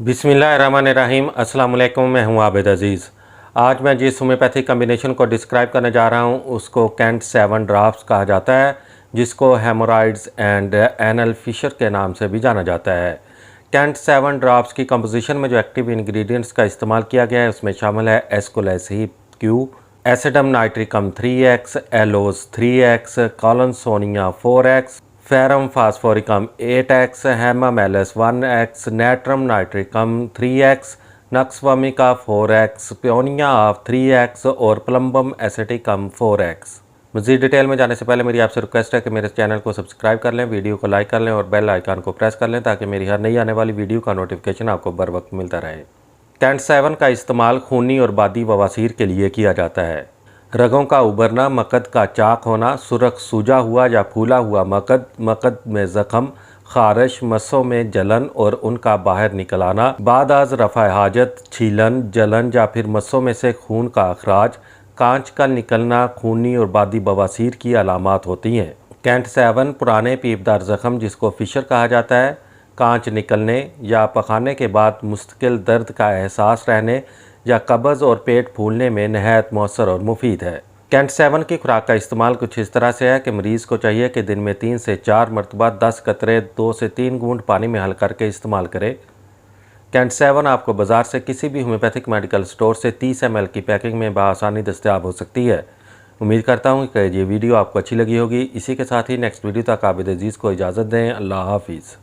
बिस्मिल्लाहिर्रहमानिर्रहीम। अस्सलाम वालेकुम। मैं हूं आबिद अज़ीज़। आज मैं जिस होम्योपैथिक कम्बिनेशन को डिस्क्राइब करने जा रहा हूं उसको कैंट 7 ड्रॉप्स कहा जाता है, जिसको हेमोरॉइड्स एंड एनल फिशर के नाम से भी जाना जाता है। कैंट 7 ड्रॉप्स की कंपोजिशन में जो एक्टिव इंग्रेडिएंट्स का इस्तेमाल किया गया है उसमें शामिल है aesculus hip Q, acidum nitricum 3x, aloes 3x, collinsonia 4x, ferrum phosphoricum 8x, hamamelis 1x, natrum nitricum 3x, nux vomica 4x, paeonia of 3x और प्लम्बम एसिटिकम 4x। मज़ीद डिटेल में जाने से पहले मेरी आपसे रिक्वेस्ट है कि मेरे चैनल को सब्सक्राइब कर लें, वीडियो को लाइक कर लें और बेल आइकन को प्रेस कर लें ताकि मेरी हर नई आने वाली वीडियो का नोटिफिकेशन आपको बर वक्त मिलता रहे। कैंट 7 का इस्तेमाल खूनी और बादी बवासीर के लिए किया जाता है। रगों का उभरना, मकद का चाक होना, सुरख सूजा हुआ या फूला हुआ मकद में ज़ख़म, खारिश, मस्सों में जलन और उनका बाहर निकल आना, बादाज रफ़ा हाजत, छीलन, जलन या फिर मस्सों में से खून का अखराज, कांच का निकलना खूनी और बादी बवासीर की अलामात होती हैं। कैंट 7 पुराने पीपदार ज़ख़म जिसको फिशर कहा जाता है, कांच निकलने या पखाने के बाद मुस्तकिल दर्द का एहसास रहने या कब्ज़ और पेट फूलने में नहायत मौसर और मुफीद है। कैंट 7 की खुराक का इस्तेमाल कुछ इस तरह से है कि मरीज़ को चाहिए कि दिन में 3 से 4 मरतबा 10 कतरे 2 से 3 घूंट पानी में हल करके इस्तेमाल करें। कैंट 7 आपको बाज़ार से किसी भी होम्योपैथिक मेडिकल स्टोर से 30 ml की पैकिंग में बआसानी दस्तयाब हो सकती है। उम्मीद करता हूँ कि ये वीडियो आपको अच्छी लगी होगी। इसी के साथ ही नेक्स्ट वीडियो तक आबिद अज़ीज़ को इजाज़त दें। अल्लाह हाफिज़।